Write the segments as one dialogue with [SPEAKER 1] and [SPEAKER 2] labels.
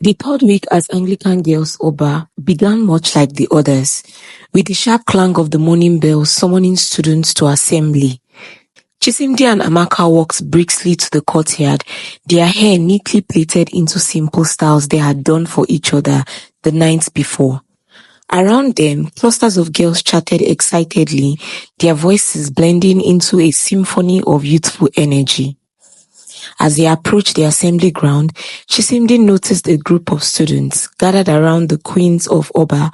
[SPEAKER 1] The third week as Anglican Girls Oba began much like the others, with the sharp clang of the morning bell summoning students to assembly. Chisimdi and Amaka walked briskly to the courtyard, their hair neatly plaited into simple styles they had done for each other the night before. Around them, clusters of girls chatted excitedly, their voices blending into a symphony of youthful energy. As they approached the assembly ground, Chisimdi noticed a group of students gathered around the Queens of Oba.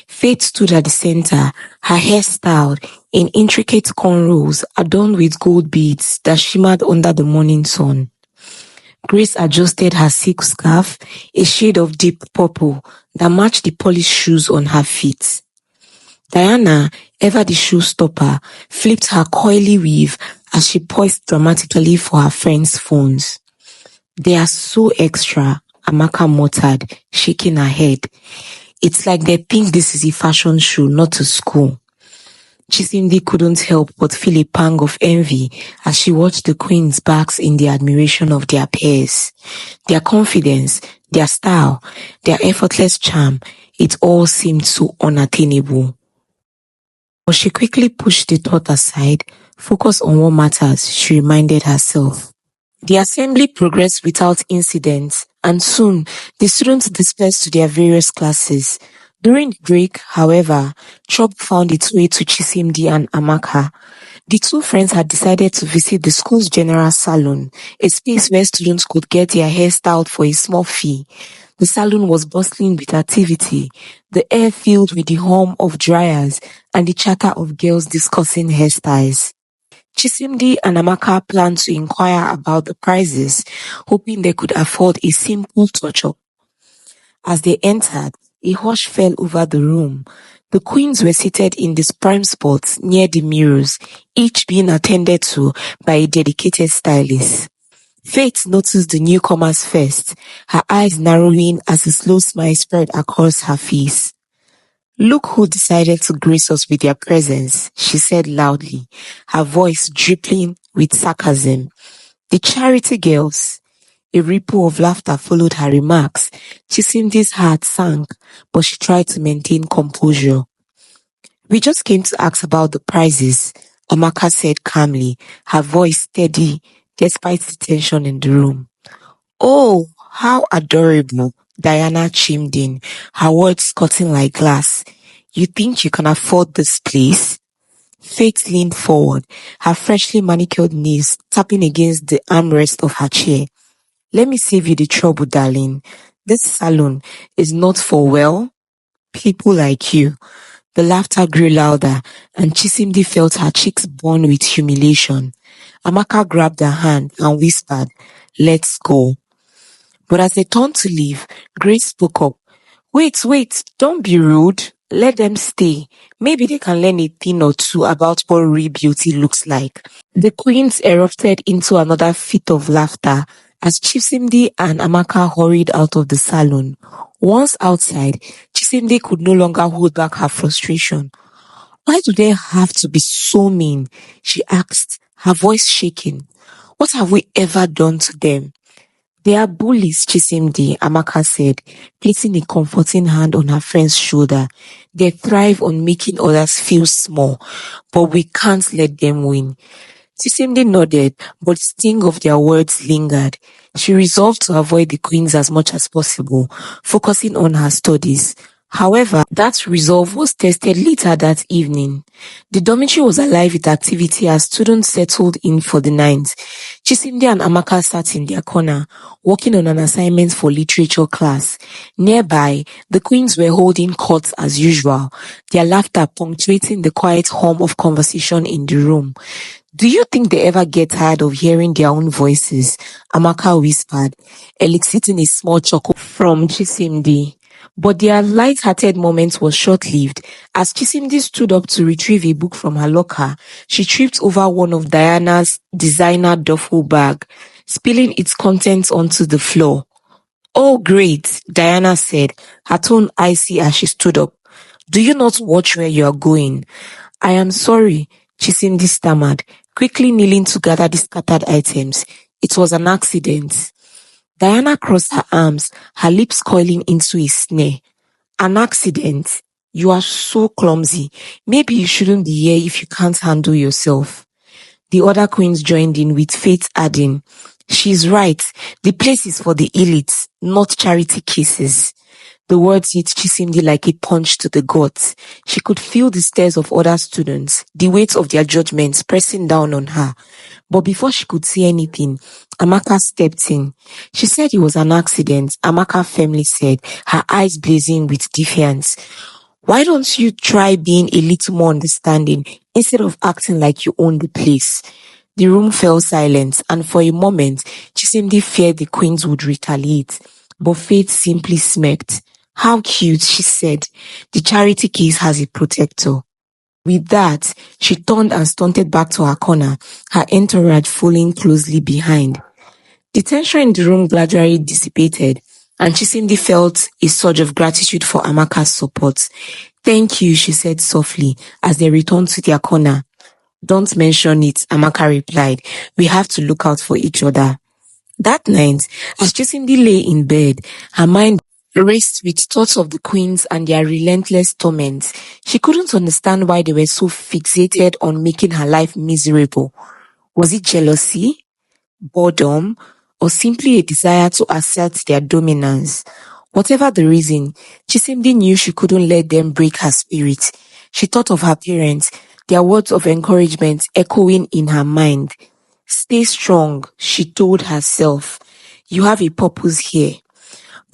[SPEAKER 1] Faith stood at the center, her hair styled in intricate cornrows adorned with gold beads that shimmered under the morning sun. Grace adjusted her silk scarf, a shade of deep purple that matched the polished shoes on her feet. Diana, ever the showstopper, flipped her coily weave as she poised dramatically for her friends' phones. "They are so extra," Amaka muttered, shaking her head. "It's like they think this is a fashion show, not a school." Chisimdi couldn't help but feel a pang of envy as she watched the queens bask in the admiration of their peers. Their confidence, their style, their effortless charm, it all seemed so unattainable. But she quickly pushed the thought aside, focused on what matters, she reminded herself. The assembly progressed without incident, and soon the students dispersed to their various classes. During the break, however, trouble found its way to Chisimdi and Amaka. The two friends had decided to visit the school's general salon, a space where students could get their hair styled for a small fee. The salon was bustling with activity, the air filled with the hum of dryers and the chatter of girls discussing hairstyles. Chisimdi and Amaka planned to inquire about the prices, hoping they could afford a simple touch-up. As they entered, a hush fell over the room. The queens were seated in these prime spots near the mirrors, each being attended to by a dedicated stylist. Faith noticed the newcomers first, her eyes narrowing as a slow smile spread across her face. "Look who decided to grace us with their presence," she said loudly, her voice dripping with sarcasm. "The charity girls." A ripple of laughter followed her remarks. Chisimdi's heart sank, but she tried to maintain composure. "We just came to ask about the prices," Amaka said calmly, her voice steady despite the tension in the room. "Oh, how adorable," Diana chimed in, her words cutting like glass. "You think you can afford this place?" Faith leaned forward, her freshly manicured knees tapping against the armrest of her chair. "Let me save you the trouble, darling. This salon is not for, well, people like you." The laughter grew louder, and Chisimdi felt her cheeks burn with humiliation. Amaka grabbed her hand and whispered, "Let's go." But as they turned to leave, Grace spoke up. Wait, don't be rude. Let them stay. Maybe they can learn a thing or two about what real beauty looks like." The queens erupted into another fit of laughter as Chisimdi and Amaka hurried out of the salon. Once outside, Chisimdi could no longer hold back her frustration. "Why do they have to be so mean?" she asked, her voice shaking. "What have we ever done to them?" "They are bullies, Chisimdi," Amaka said, placing a comforting hand on her friend's shoulder. "They thrive on making others feel small, but we can't let them win." Chisimdi nodded, but the sting of their words lingered. She resolved to avoid the queens as much as possible, focusing on her studies. However, that resolve was tested later that evening. The dormitory was alive with activity as students settled in for the night. Chisimdi and Amaka sat in their corner, working on an assignment for literature class. Nearby, the queens were holding court as usual, their laughter punctuating the quiet hum of conversation in the room. "Do you think they ever get tired of hearing their own voices?" Amaka whispered, eliciting a small chuckle from Chisimdi. But their light-hearted moment was short-lived. As Chisimdi stood up to retrieve a book from her locker, she tripped over one of Diana's designer duffel bag, spilling its contents onto the floor. "Oh, great," Diana said, her tone icy as she stood up. "Do you not watch where you are going?" "I am sorry," Chisimdi stammered, quickly kneeling to gather the scattered items. "It was an accident." Diana crossed her arms, her lips coiling into a sneer. An accident? You are so clumsy. Maybe you shouldn't be here if you can't handle yourself. The other queens joined in with Faith adding, she's right. The place is for the elites, not charity cases. The words hit Chisimdi like a punch to the gut. She could feel the stares of other students, the weight of their judgments pressing down on her. But before she could say anything, Amaka stepped in. She said it was an accident, Amaka firmly said, her eyes blazing with defiance. Why don't you try being a little more understanding instead of acting like you own the place? The room fell silent, and for a moment, Chisimdi feared the queens would retaliate. But Faith simply smirked. How cute, she said. The charity case has a protector. With that, she turned and stunted back to her corner, her entourage following closely behind. The tension in the room gradually dissipated, and Chisimdi felt a surge of gratitude for Amaka's support. Thank you, she said softly, as they returned to their corner. Don't mention it, Amaka replied. We have to look out for each other. That night, as Chisimdi lay in bed, her mind raced with thoughts of the queens and their relentless torment. She couldn't understand why they were so fixated on making her life miserable. Was it jealousy, boredom, or simply a desire to assert their dominance? Whatever the reason, Chisimdi knew she couldn't let them break her spirit. She thought of her parents, their words of encouragement echoing in her mind. Stay strong, she told herself. You have a purpose here.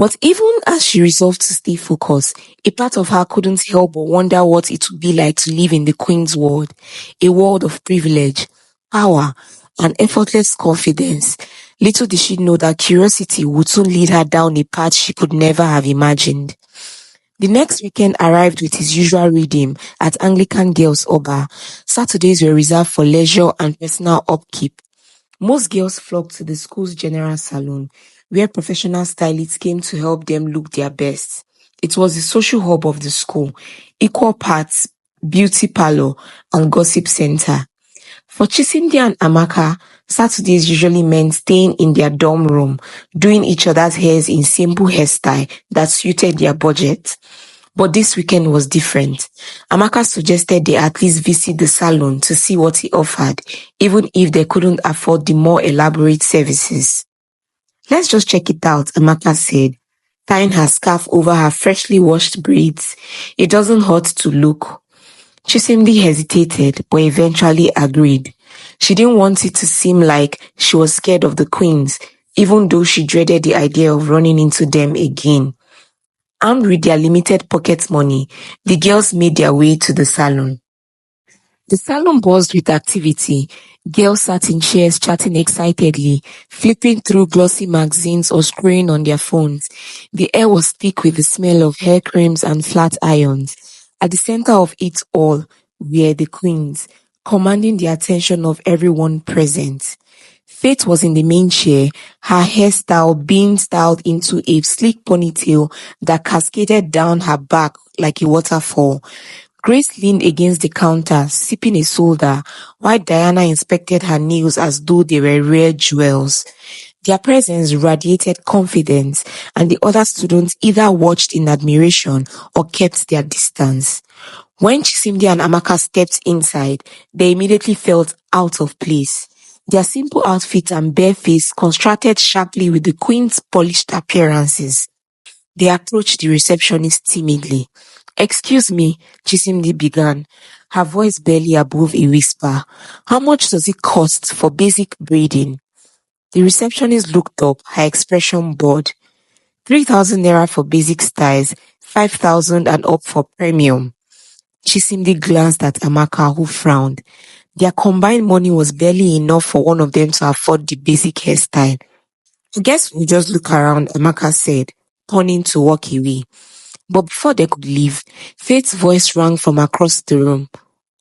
[SPEAKER 1] But even as she resolved to stay focused, a part of her couldn't help but wonder what it would be like to live in the Queen's world, a world of privilege, power, and effortless confidence. Little did she know that curiosity would soon lead her down a path she could never have imagined. The next weekend arrived with his usual rhythm at Anglican Girls Oba. Saturdays were reserved for leisure and personal upkeep. Most girls flocked to the school's general salon, where professional stylists came to help them look their best. It was the social hub of the school, equal parts beauty parlor and gossip center. For Chisimdi and Amaka, Saturdays usually meant staying in their dorm room, doing each other's hairs in simple hairstyle that suited their budget. But this weekend was different. Amaka suggested they at least visit the salon to see what he offered, even if they couldn't afford the more elaborate services. Let's just check it out, Amaka said, tying her scarf over her freshly washed braids. It doesn't hurt to look. Chisimdi hesitated, but eventually agreed. She didn't want it to seem like she was scared of the queens, even though she dreaded the idea of running into them again. Armed with their limited pocket money, the girls made their way to the salon. The salon buzzed with activity. Girls sat in chairs chatting excitedly, flipping through glossy magazines or scrolling on their phones. The air was thick with the smell of hair creams and flat irons. At the center of it all were the queens, commanding the attention of everyone present. Faith was in the main chair, her hairstyle being styled into a sleek ponytail that cascaded down her back like a waterfall. Grace leaned against the counter, sipping a soda, while Diana inspected her nails as though they were rare jewels. Their presence radiated confidence, and the other students either watched in admiration or kept their distance. When Chisimdi and Amaka stepped inside, they immediately felt out of place. Their simple outfits and bare face contrasted sharply with the queen's polished appearances. They approached the receptionist timidly. Excuse me, Chisimdi began, her voice barely above a whisper. How much does it cost for basic braiding? The receptionist looked up, her expression bored. 3,000 naira for basic styles, 5,000 and up for premium. Chisimdi glanced at Amaka, who frowned. Their combined money was barely enough for one of them to afford the basic hairstyle. I guess we'll just look around, Amaka said, turning to walk away. But before they could leave, Faith's voice rang from across the room.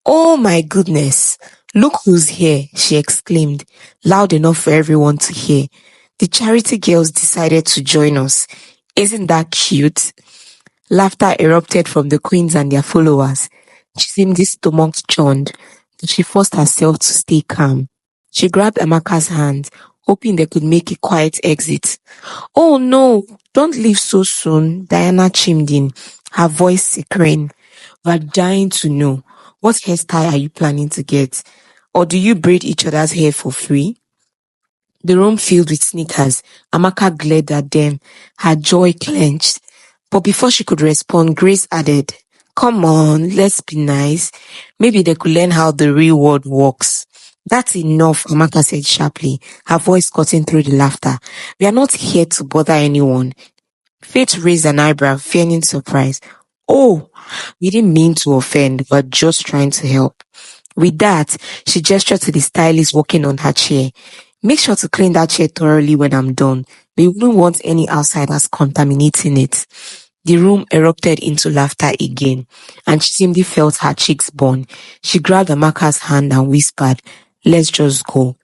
[SPEAKER 1] Oh my goodness! Look who's here, she exclaimed, loud enough for everyone to hear. The charity girls decided to join us. Isn't that cute? Laughter erupted from the queens and their followers. Chisimdi's stomach churned, but she forced herself to stay calm. She grabbed Amaka's hand. hoping they could make a quiet exit. Oh no, don't leave so soon, Diana chimed in, her voice sickering. We're dying to know. What hairstyle are you planning to get? Or do you braid each other's hair for free? The room filled with sneakers. Amaka glared at them, her jaw clenched. But before she could respond, Grace added, come on, let's be nice. Maybe they could learn how the real world works. That's enough, Amaka said sharply, her voice cutting through the laughter. We are not here to bother anyone. Faith raised an eyebrow, feigning surprise. Oh, we didn't mean to offend, but just trying to help. With that, she gestured to the stylist working on her chair. Make sure to clean that chair thoroughly when I'm done. We wouldn't want any outsiders contaminating it. The room erupted into laughter again, and Chisimdi felt her cheeks burn. She grabbed Amaka's hand and whispered, let's just go.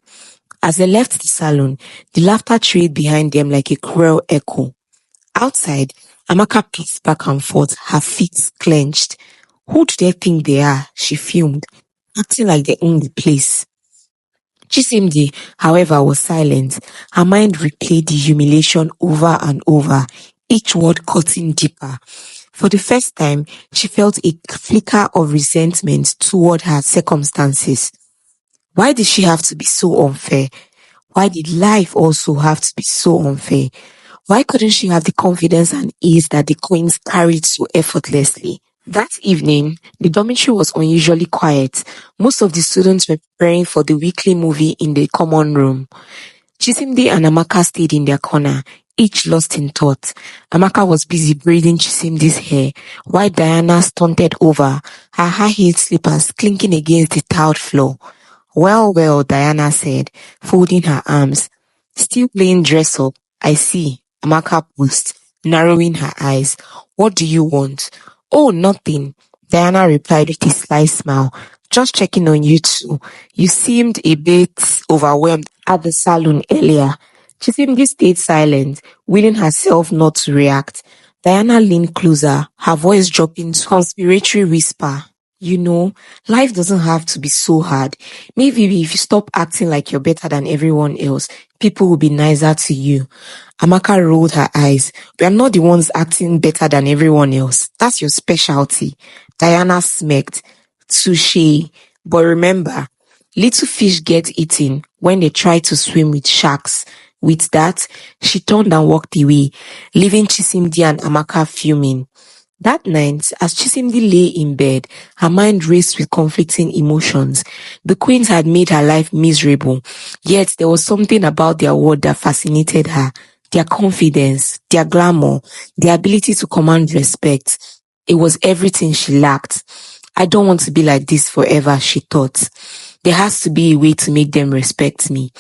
[SPEAKER 1] As they left the salon, the laughter trailed behind them like a cruel echo. Outside, Amaka paced back and forth, her feet clenched. Who do they think they are? She fumed, acting like they owned the place. Chisimdi, however, was silent. Her mind replayed the humiliation over and over, each word cutting deeper. For the first time, she felt a flicker of resentment toward her circumstances. Why did she have to be so unfair? Why did life also have to be so unfair? Why couldn't she have the confidence and ease that the queens carried so effortlessly? That evening, the dormitory was unusually quiet. Most of the students were preparing for the weekly movie in the common room. Chisimdi and Amaka stayed in their corner, each lost in thought. Amaka was busy braiding Chisimdi's hair, while Diana stunted over, her high-heeled slippers clinking against the tiled floor. Well, well, Diana said, folding her arms. Still playing dress up, I see. Amaka paused, narrowing her eyes. What do you want? Oh, nothing. Diana replied with a sly smile. Just checking on you two. You seemed a bit overwhelmed at the salon earlier. Chisimdi stayed silent, willing herself not to react. Diana leaned closer, her voice dropping to conspiratory whisper. You know, life doesn't have to be so hard. Maybe if you stop acting like you're better than everyone else, people will be nicer to you. Amaka rolled her eyes. We are not the ones acting better than everyone else. That's your specialty. Diana smirked. Touche. But remember, little fish get eaten when they try to swim with sharks. With that, she turned and walked away, leaving Chisimdi and Amaka fuming. That night, as Chisimdi lay in bed, her mind raced with conflicting emotions. The queens had made her life miserable, yet there was something about their world that fascinated her. Their confidence, their glamour, their ability to command respect. It was everything she lacked. I don't want to be like this forever, she thought. There has to be a way to make them respect me.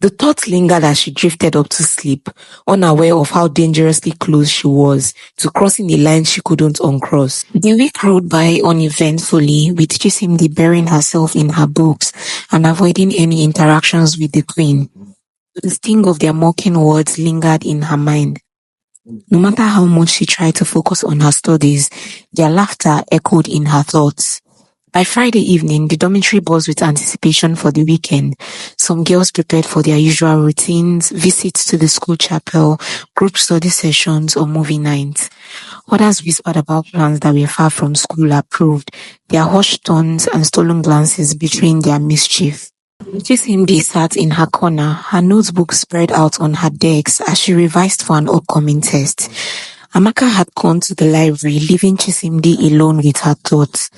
[SPEAKER 1] The thought lingered as she drifted up to sleep, unaware of how dangerously close she was to crossing a line she couldn't uncross. The week rode by uneventfully, with Chisimdi burying herself in her books and avoiding any interactions with the queen. The sting of their mocking words lingered in her mind. No matter how much she tried to focus on her studies, their laughter echoed in her thoughts. By Friday evening, the dormitory buzzed with anticipation for the weekend. Some girls prepared for their usual routines, visits to the school chapel, group study sessions, or movie nights. Others whispered about plans that were far from school approved, their hushed tones and stolen glances betraying their mischief. Chisimdi sat in her corner, her notebook spread out on her desk as she revised for an upcoming test. Amaka had gone to the library, leaving Chisimdi alone with her thoughts.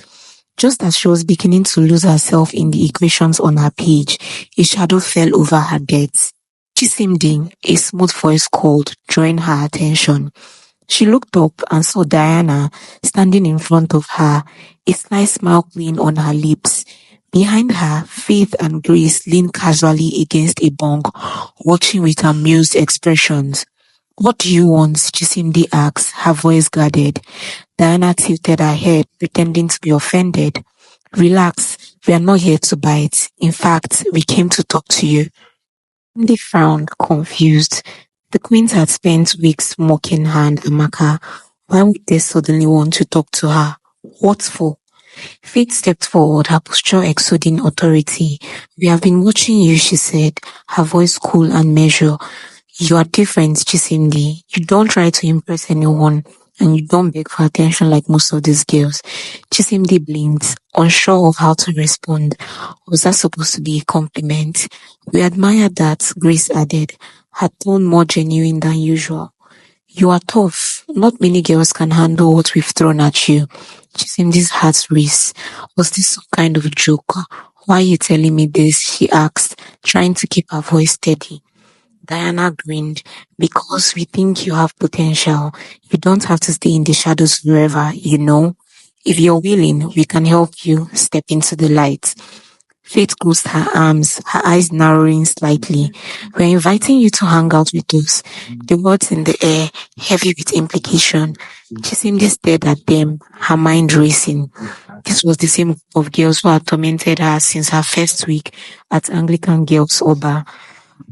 [SPEAKER 1] Just as she was beginning to lose herself in the equations on her page, a shadow fell over her desk. Chisimdi, a smooth voice called, drawing her attention. She looked up and saw Diana standing in front of her, a sly smile playing on her lips. Behind her, Faith and Grace leaned casually against a bunk, watching with amused expressions. What do you want? Chisimdi asked, her voice guarded. Diana tilted her head, pretending to be offended. Relax, we are not here to bite. In fact, we came to talk to you. They frowned, confused. The queens had spent weeks mocking her and Amaka. Why would they suddenly want to talk to her? What for? Faith stepped forward, her posture exuding authority. We have been watching you, she said, her voice cool and measured. You are different, Chisimdi. You don't try to impress anyone, and you don't beg for attention like most of these girls. Chisimdi blinked, unsure of how to respond. Was that supposed to be a compliment? We admire that, Grace added, her tone more genuine than usual. You are tough. Not many girls can handle what we've thrown at you. Chisimdi's heart raced. Was this some kind of joke? Why are you telling me this? She asked, trying to keep her voice steady. Diana grinned. Because we think you have potential. You don't have to stay in the shadows forever, you know. If you're willing, we can help you step into the light. Faith closed her arms, her eyes narrowing slightly. We're inviting you to hang out with us. The words in the air, heavy with implication. She simply stared at them, her mind racing. This was the same group of girls who had tormented her since her first week at Anglican Girls Oba.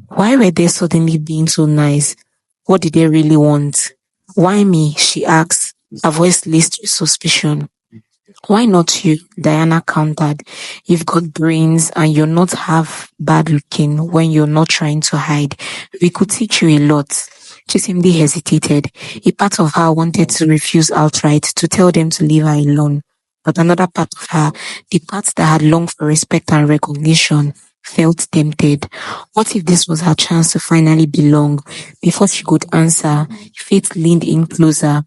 [SPEAKER 1] Why were they suddenly being so nice? What did they really want? Why me? She asked, her voice laced with suspicion. Why not you? Diana countered. You've got brains and you're not half bad looking when you're not trying to hide. We could teach you a lot. Chisimdi hesitated. A part of her wanted to refuse outright, to tell them to leave her alone. But another part of her, the part that had longed for respect and recognition, felt tempted. What if this was her chance to finally belong? Before she could answer, Faith leaned in closer.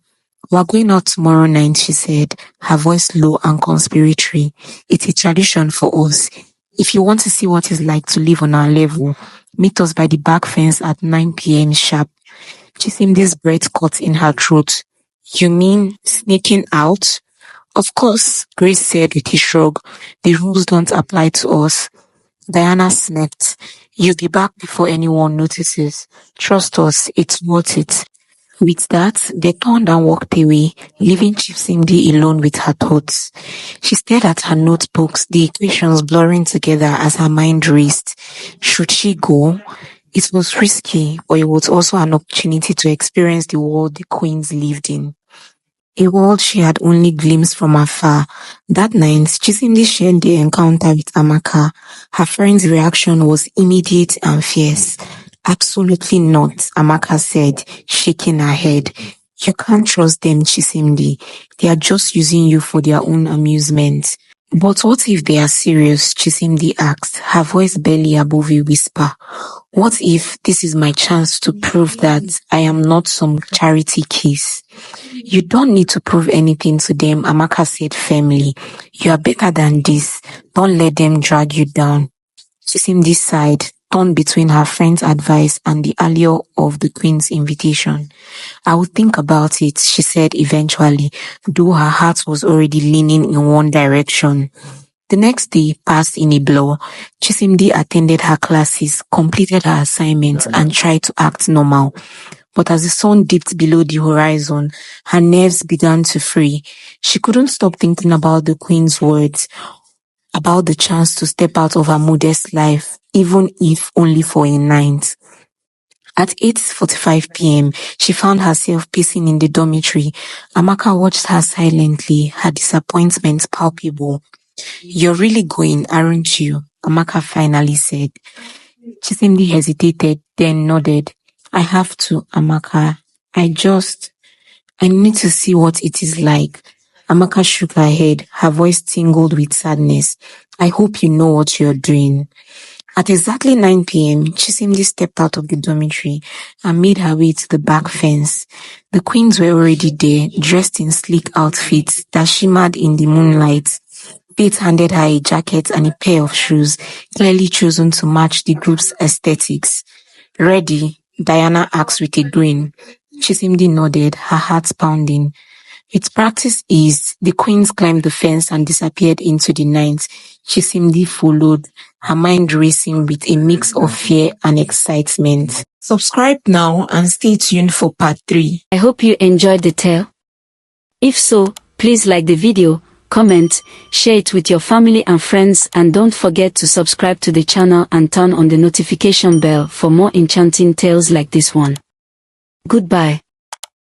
[SPEAKER 1] We're going out tomorrow night, she said, her voice low and conspiratory. It's a tradition for us. If you want to see what it's like to live on our level, meet us by the back fence at 9 p.m. sharp. Chisimdi's breath caught in her throat. You mean sneaking out? Of course, Grace said with a shrug. The rules don't apply to us. Diana snapped. You'll be back before anyone notices. Trust us, it's worth it. With that, they turned and walked away, leaving Chisimdi alone with her thoughts. She stared at her notebooks, the equations blurring together as her mind raced. Should she go? It was risky, but it was also an opportunity to experience the world the queens lived in. A world she had only glimpsed from afar. That night, Chisimdi shared the encounter with Amaka. Her friend's reaction was immediate and fierce. Absolutely not, Amaka said, shaking her head. You can't trust them, Chisimdi. They are just using you for their own amusement. But what if they are serious? Chisimdi asked, her voice barely above a whisper. What if this is my chance to prove that I am not some charity case? You don't need to prove anything to them, Amaka said firmly. You are better than this. Don't let them drag you down. Chisimdi sighed, torn between her friend's advice and the allure of the queen's invitation. I will think about it, she said eventually, though her heart was already leaning in one direction. The next day passed in a blur. Chisimdi attended her classes, completed her assignments, and tried to act normal. But as the sun dipped below the horizon, her nerves began to fray. She couldn't stop thinking about the queen's words, about the chance to step out of her modest life, even if only for a night. At 8:45 p.m., she found herself pacing in the dormitory. Amaka watched her silently, her disappointment palpable. You're really going, aren't you? Amaka finally said. Chisimdi hesitated, then nodded. I have to, Amaka. I need to see what it is like. Amaka shook her head, her voice tingled with sadness. I hope you know what you're doing. At exactly 9 p.m., Chisimdi stepped out of the dormitory and made her way to the back fence. The queens were already there, dressed in sleek outfits that shimmered in the moonlight. Faith handed her a jacket and a pair of shoes, clearly chosen to match the group's aesthetics. Ready? Diana asked with a grin. Chisimdi nodded, her heart pounding. With practice ease, the queens climbed the fence and disappeared into the night. Chisimdi followed, her mind racing with a mix of fear and excitement. Subscribe now and stay tuned for part 3.
[SPEAKER 2] I hope you enjoyed the tale. If so, please like the video, comment, share it with your family and friends, and don't forget to subscribe to the channel and turn on the notification bell for more enchanting tales like this one. Goodbye.